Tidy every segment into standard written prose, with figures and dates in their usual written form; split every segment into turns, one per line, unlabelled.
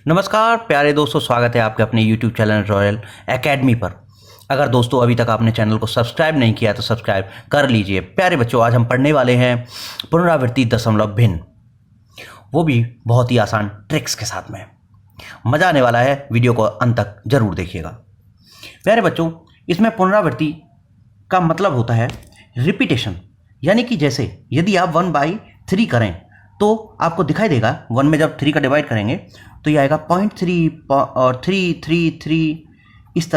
नमस्कार प्यारे दोस्तों, स्वागत है आपके अपने YouTube चैनल रॉयल एकेडमी पर। अगर दोस्तों अभी तक आपने चैनल को सब्सक्राइब नहीं किया तो सब्सक्राइब कर लीजिए। प्यारे बच्चों, आज हम पढ़ने वाले हैं पुनरावृत्ति दशमलव भिन्न, वो भी बहुत ही आसान ट्रिक्स के साथ में। मज़ा आने वाला है, वीडियो को अंत तक जरूर देखिएगा। प्यारे बच्चों, इसमें पुनरावृत्ति का मतलब होता है रिपीटेशन, यानी कि जैसे यदि आप 1/3 करें तो आपको दिखाई देगा 1 में जब 3 का डिवाइड करेंगे तो ये आएगा 0.3 और 3 इस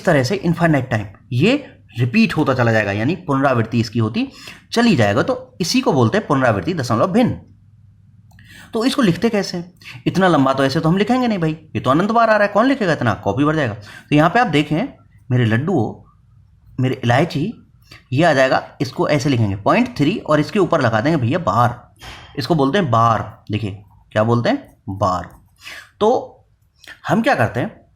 तरह से इनफाइनाइट टाइम ये रिपीट होता चला जाएगा, यानी पुनरावृत्ति इसकी होती चली जाएगा। तो इसी को बोलते हैं पुनरावृत्ति दशमलव भिन्न। तो इसको लिखते कैसे? इतना लंबा तो ऐसे तो हम लिखेंगे नहीं भाई, ये तो अनंत बार आ रहा है, कौन लिखेगा इतना, कॉपी भर जाएगा। तो यहाँ पे आप देखें, मेरे लड्डू, मेरे इलायची, ये आ जाएगा, इसको ऐसे लिखेंगे 0.3 और इसके ऊपर लगा देंगे भैया बार, इसको बोलते हैं बार। देखिए क्या बोलते हैं, बार। तो हम क्या करते हैं,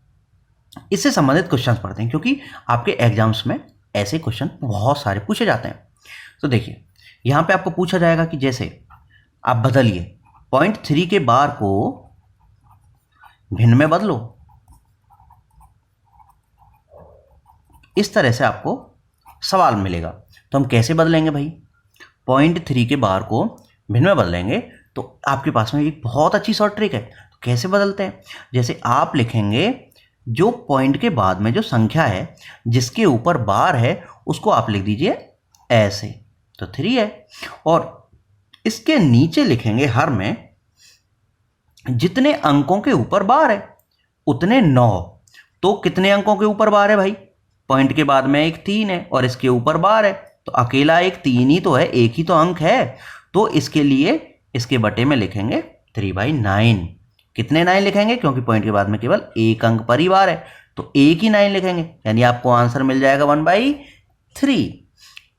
इससे संबंधित क्वेश्चंस पढ़ते हैं, क्योंकि आपके एग्जाम्स में ऐसे क्वेश्चन बहुत सारे पूछे जाते हैं। तो देखिए यहाँ पे आपको पूछा जाएगा कि जैसे आप बदलिए 0.3 के बार को भिन्न में बदलो, इस तरह से आपको सवाल मिलेगा। तो हम कैसे बदलेंगे भाई, 0.3 के बार को भिन्न में बदलेंगे तो आपके पास में एक बहुत अच्छी शॉर्ट ट्रिक है। तो कैसे बदलते हैं, जैसे आप लिखेंगे जो पॉइंट के बाद में जो संख्या है जिसके ऊपर बार है उसको आप लिख दीजिए ऐसे, तो 3 है, और इसके नीचे लिखेंगे हर में जितने अंकों के ऊपर बार है उतने 9। तो कितने अंकों के ऊपर बार है भाई, पॉइंट के बाद में एक 3 है और इसके ऊपर बार है, तो अकेला एक 3 ही तो है, एक ही तो अंक है। तो इसके लिए इसके बटे में लिखेंगे 3/9। कितने 9 लिखेंगे, क्योंकि पॉइंट के बाद में केवल एक अंक पर ही बार है, तो एक ही 9 लिखेंगे, यानी आपको आंसर मिल जाएगा 1/3।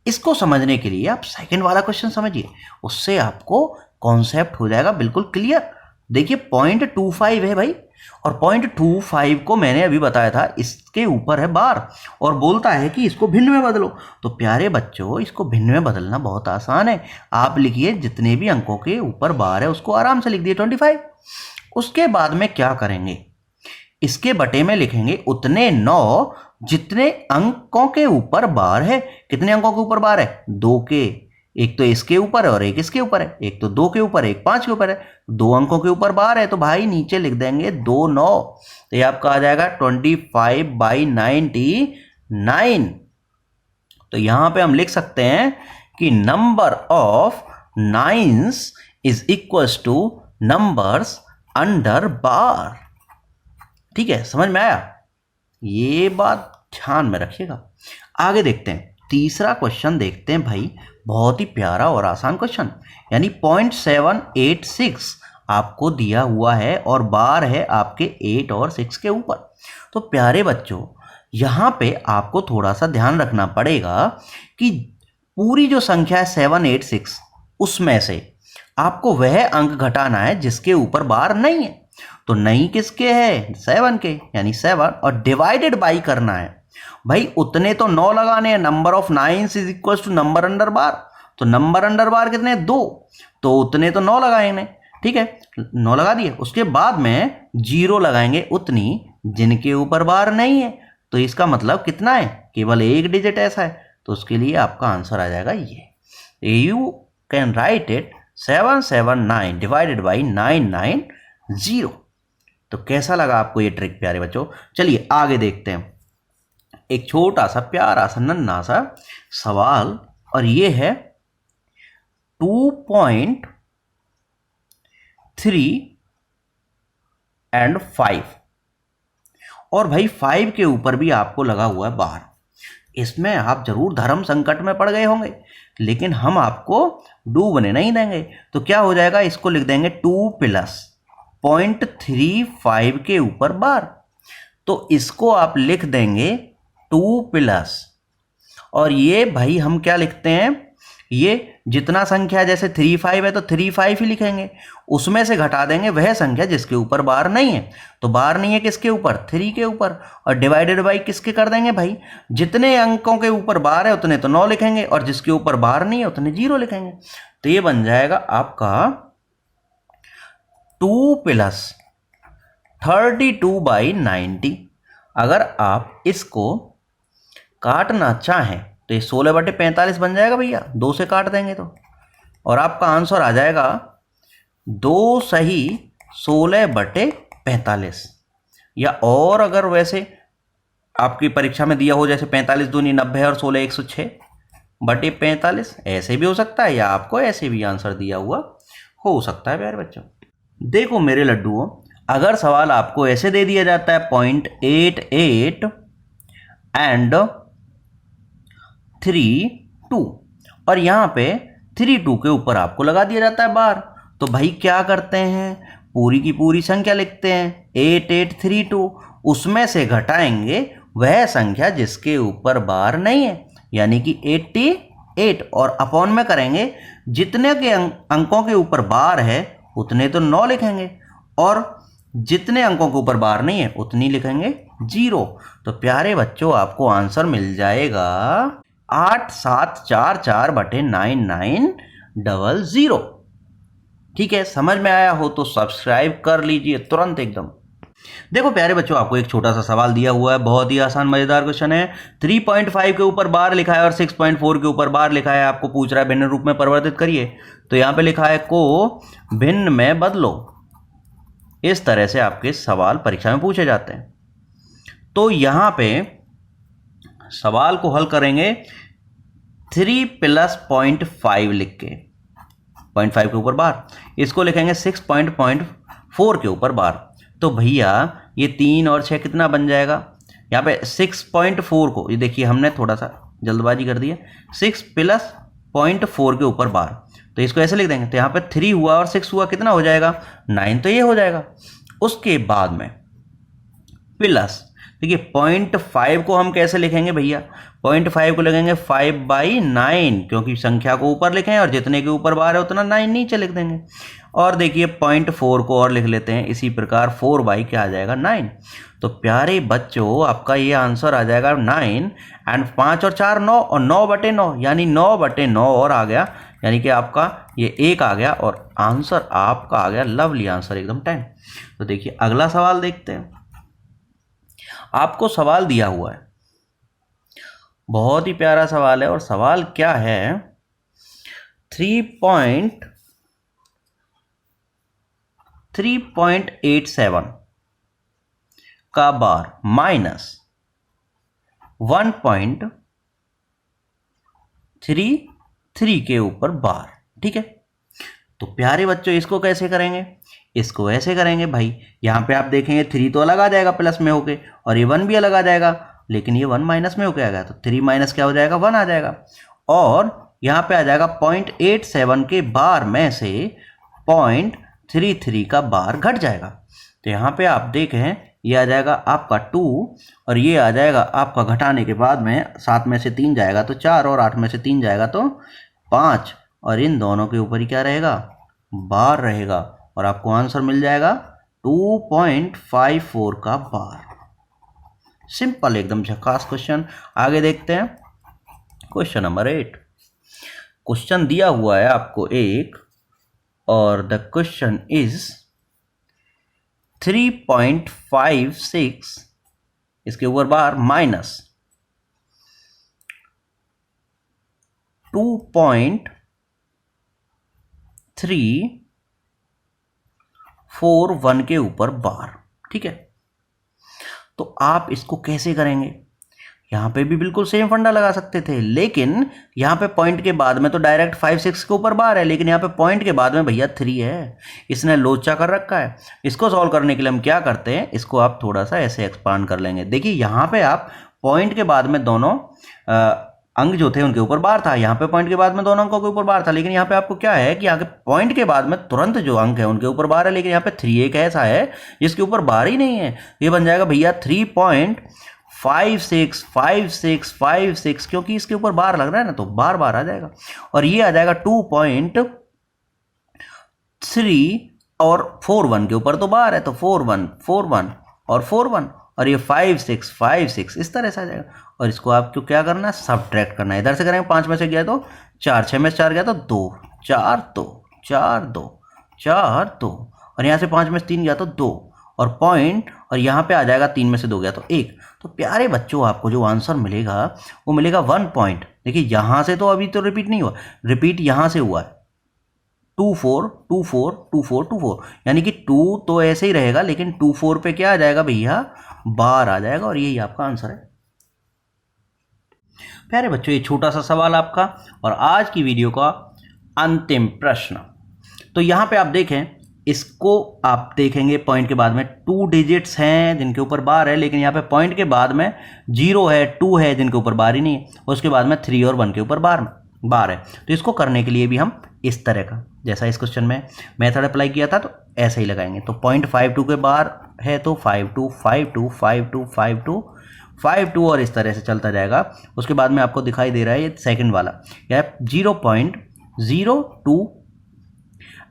इसको समझने के लिए आप सेकंड वाला क्वेश्चन समझिए, उससे आपको कॉन्सेप्ट हो जाएगा बिल्कुल क्लियर। देखिए 0.25 है भाई, और 0.25 को मैंने अभी बताया था इसके ऊपर है बार, और बोलता है कि इसको भिन्न में बदलो। तो प्यारे बच्चों, इसको भिन्न में बदलना बहुत आसान है। आप लिखिए जितने भी अंकों के ऊपर बार है उसको आराम से लिख दिए 25। उसके बाद में क्या करेंगे, इसके बटे में लिखेंगे उतने 9 जितने अंकों के ऊपर बार है। कितने अंकों के ऊपर बार है, 2 के, एक तो इसके ऊपर है और एक इसके ऊपर है, एक तो 2 के ऊपर, एक 5 के ऊपर है, 2 अंकों के ऊपर बार है, तो भाई नीचे लिख देंगे 2 9, तो ये आपका आ जाएगा 25/99। तो यहां पे हम लिख सकते हैं कि number of nines is equals to numbers under bar. ठीक है, समझ में आया, ये बात ध्यान में रखिएगा। आगे देखते हैं, तीसरा क्वेश्चन देखते हैं भाई, बहुत ही प्यारा और आसान क्वेश्चन, यानी 0.786 आपको दिया हुआ है और बार है आपके 8 और 6 के ऊपर। तो प्यारे बच्चों, यहाँ पे आपको थोड़ा सा ध्यान रखना पड़ेगा कि पूरी जो संख्या है 786, उसमें से आपको वह अंक घटाना है जिसके ऊपर बार नहीं है। तो नहीं किसके है, 7 के, यानी 7, और डिवाइडेड बाई करना है भाई, उतने तो 9 लगाने हैं। Number of nines is equal to number under bar, तो नंबर अंडर बार कितने, 2, तो उतने तो 9 लगाएंगे। ठीक है, 9 लगा दिए, उसके बाद में 0 लगाएंगे उतनी जिनके ऊपर बार नहीं है। तो इसका मतलब कितना है, केवल एक डिजिट ऐसा है, तो उसके लिए आपका आंसर आ जाएगा ये। You can write it 779 divided by 990। तो कैसा लगा आपको ये ट्रिक प्यारे बच्चों? चलिए आगे देखते हैं, एक छोटा सा प्यारा सा नन्हा सा सवाल, और ये है 2.3 and 5, और भाई 5 के ऊपर भी आपको लगा हुआ है बार। इसमें आप जरूर धर्म संकट में पड़ गए होंगे, लेकिन हम आपको डूबने नहीं देंगे। तो क्या हो जाएगा, इसको लिख देंगे 2 प्लस 0.35 के ऊपर बार, तो इसको आप लिख देंगे 2 प्लस, और ये भाई हम क्या लिखते हैं, ये जितना संख्या जैसे 35 है तो 35 ही लिखेंगे, उसमें से घटा देंगे वह संख्या जिसके ऊपर बार नहीं है। तो बार नहीं है किसके ऊपर, 3 के ऊपर, और डिवाइडेड बाई किसके कर देंगे भाई, जितने अंकों के ऊपर बार है उतने तो 9 लिखेंगे, और जिसके ऊपर बार नहीं है उतने 0 लिखेंगे। तो ये बन जाएगा आपका 2 प्लस 32/90। अगर आप इसको काटना चाहें तो ये 16/45 बन जाएगा भैया, 2 से काट देंगे तो, और आपका आंसर आ जाएगा 2 सही 16/45। या और अगर वैसे आपकी परीक्षा में दिया हो जैसे 45 दूनी 90 और 16 106/45, ऐसे भी हो सकता है, या आपको ऐसे भी आंसर दिया हुआ हो सकता है प्यारे बच्चों। देखो मेरे लड्डुओं, अगर सवाल आपको ऐसे दे दिया जाता है 0.88 एंड 32 और यहाँ पे 32 के ऊपर आपको लगा दिया जाता है बार, तो भाई क्या करते हैं, पूरी की पूरी संख्या लिखते हैं 8832, उसमें से घटाएंगे वह संख्या जिसके ऊपर बार नहीं है, यानी कि 88, और अपॉन में करेंगे जितने के अंकों के ऊपर बार है उतने तो 9 लिखेंगे, और जितने अंकों के ऊपर बार नहीं है उतनी लिखेंगे 0। तो प्यारे बच्चों आपको आंसर मिल जाएगा 8744/9900। ठीक है, समझ में आया हो तो सब्सक्राइब कर लीजिए तुरंत एकदम। देखो प्यारे बच्चों, आपको एक छोटा सा सवाल दिया हुआ है, बहुत ही आसान मजेदार क्वेश्चन है। 3.5 के ऊपर बार लिखा है और 6.4 के ऊपर बार लिखा है, आपको पूछ रहा है भिन्न रूप में परिवर्तित करिए। तो यहां पे लिखा है को भिन्न में बदलो। इस तरह से आपके सवाल परीक्षा में पूछे जाते हैं। तो यहां पे सवाल को हल करेंगे 3 + 0.5 लिख के, 0.5 के ऊपर बार, इसको लिखेंगे 6.4 के ऊपर बार। तो भैया ये 3 और 6 कितना बन जाएगा, यहाँ पे 6.4 को, ये देखिए हमने थोड़ा सा जल्दबाजी कर दी है, 6 + 0.4 के ऊपर बार, तो इसको ऐसे लिख देंगे। तो यहाँ पे 3 हुआ और 6 हुआ, कितना हो जाएगा 9, तो ये हो जाएगा। उसके बाद में प्लस, देखिए 0.5 को हम कैसे लिखेंगे भैया, 0.5 को लिखेंगे 5/9, क्योंकि संख्या को ऊपर लिखें और जितने के ऊपर बार है उतना 9 नीचे लिख देंगे। और देखिए 0.4 को और लिख लेते हैं इसी प्रकार, 4/ क्या आ जाएगा 9। तो प्यारे बच्चों आपका ये आंसर आ जाएगा 9, एंड 5 और 4 9, और 9/9 यानी 9/9 और आ गया, यानी कि आपका ये 1 आ गया, और आंसर आपका आ गया लवली आंसर एकदम 10। तो देखिए अगला सवाल देखते हैं। आपको सवाल दिया हुआ है, बहुत ही प्यारा सवाल है, और सवाल क्या है, 3.87 का बार माइनस 1.33 के ऊपर बार। ठीक है, तो प्यारे बच्चों इसको कैसे करेंगे, इसको ऐसे करेंगे भाई, यहाँ पे आप देखेंगे 3 तो अलग आ जाएगा प्लस में होके, और ये 1 भी अलग आ जाएगा, लेकिन ये 1 माइनस में होके आएगा, तो 3 माइनस क्या हो जाएगा 1 आ जाएगा, और यहाँ पे आ जाएगा 0.87 के बार में से 0.33 का बार घट जाएगा। तो यहाँ पे आप देखें ये आ जाएगा आपका 2, और ये आ जाएगा आपका घटाने के बाद में 7 में से 3 जाएगा तो 4, और 8 में से 3 जाएगा तो 5, और इन दोनों के ऊपर ही क्या रहेगा बार रहेगा, और आपको आंसर मिल जाएगा 2.54 का बार। सिंपल एकदम झकास क्वेश्चन। आगे देखते हैं क्वेश्चन नंबर 8। क्वेश्चन दिया हुआ है आपको एक, और द क्वेश्चन इज 3.56, इसके ऊपर बार माइनस 2.341 के ऊपर बार। ठीक है, तो आप इसको कैसे करेंगे, यहाँ पे भी बिल्कुल सेम फंडा लगा सकते थे, लेकिन यहाँ पे पॉइंट के बाद में तो डायरेक्ट 5 6 के ऊपर बार है, लेकिन यहाँ पे पॉइंट के बाद में भैया 3 है, इसने लोचा कर रखा है। इसको सॉल्व करने के लिए हम क्या करते हैं, इसको आप थोड़ा सा ऐसे एक्सपांड कर लेंगे। देखिए यहाँ पे आप पॉइंट के बाद में दोनों अंक जो थे उनके ऊपर बार था, यहाँ पे पॉइंट के बाद में दोनों अंकों के ऊपर बार था, लेकिन यहाँ पे आपको क्या है कि यहाँ पे पॉइंट के बाद में तुरंत जो अंक है उनके ऊपर बार है, लेकिन यहाँ पे 3 एक ऐसा है जिसके ऊपर बार ही नहीं है। ये बन जाएगा भैया 3.565656, क्योंकि इसके ऊपर बार लग रहा है ना, तो बार बार आ जाएगा। और ये आ जाएगा 2.3 और 41 के ऊपर तो बार है, तो 41 41 और 41, और ये 5 6 5 6 इस तरह से आ जाएगा। और इसको आपको क्या करना है, सब्ट्रैक्ट करना है। इधर से करेंगे 5 में से गया तो 4, 6 में से 4 गया तो 2, 4 2 4 2 4 2, और यहाँ से 5 में से 3 गया तो 2, और पॉइंट और यहाँ पे आ जाएगा 3 में से 2 गया तो 1। तो प्यारे बच्चों आपको जो आंसर मिलेगा वो मिलेगा 1 पॉइंट। देखिए यहाँ से तो अभी तो रिपीट नहीं हुआ, रिपीट यहाँ से हुआ है 2 4 2 4 2 4 2 4, यानी कि 2 तो ऐसे ही रहेगा लेकिन 2 4 पे क्या आ जाएगा भैया, बार आ जाएगा और यही आपका आंसर है। प्यारे बच्चों ये छोटा सा सवाल आपका और आज की वीडियो का अंतिम प्रश्न। तो यहाँ पे आप देखें, इसको आप देखेंगे पॉइंट के बाद में 2 डिजिट्स हैं जिनके ऊपर बार है, लेकिन यहाँ पे पॉइंट के बाद में 0 है 2 है जिनके ऊपर बार ही नहीं है, उसके बाद में 3 और 1 के ऊपर बार है। तो इसको करने के लिए भी हम इस तरह का, जैसा इस क्वेश्चन में मेथड अप्लाई किया था तो ऐसे ही लगाएंगे। तो 0.52 के बार है तो 5 2 5 2 5 2 5 2 5 2 और इस तरह से चलता जाएगा। उसके बाद में आपको दिखाई दे रहा है ये सेकंड वाला, यह 0.02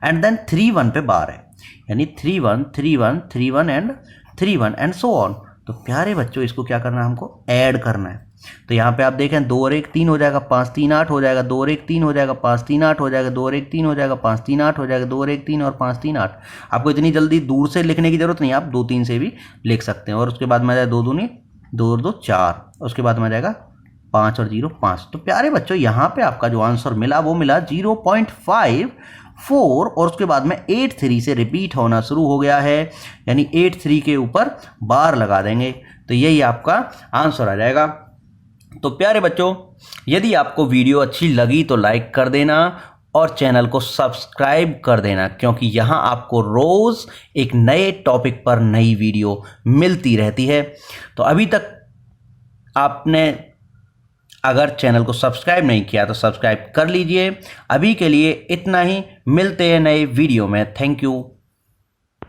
एंड देन 3 1 पे बार है, यानी 3 1 3 1 3 1 एंड 3 1 एंड सो ऑन। तो प्यारे बच्चों इसको क्या करना है, हमको ऐड करना है। तो यहाँ पे आप देखें 2 और 1 3 हो जाएगा, 5 3 8 हो जाएगा, 2 और 1 3 हो जाएगा, 5 3 8 हो जाएगा, 2 और 1 3 हो जाएगा, 5 3 8 हो जाएगा, 2 और 1 3 और 5 3 8। आपको इतनी जल्दी दूर से लिखने की जरूरत नहीं, आप 2 3 से भी लिख सकते हैं। और उसके बाद में आ जाएगा 2 दूनी 2 और 2 4, उसके बाद में आ जाएगा 5 और 0 5। तो प्यारे बच्चों यहाँ पे आपका जो आंसर मिला वो मिला 0.54 और उसके बाद में 8 3 से रिपीट होना शुरू हो गया है, यानी 8 3 के ऊपर बार लगा देंगे तो यही आपका आंसर आ जाएगा। तो प्यारे बच्चों यदि आपको वीडियो अच्छी लगी तो लाइक कर देना और चैनल को सब्सक्राइब कर देना, क्योंकि यहाँ आपको रोज़ एक नए टॉपिक पर नई वीडियो मिलती रहती है। तो अभी तक आपने अगर चैनल को सब्सक्राइब नहीं किया तो सब्सक्राइब कर लीजिए। अभी के लिए इतना ही, मिलते हैं नए वीडियो में। Thank you.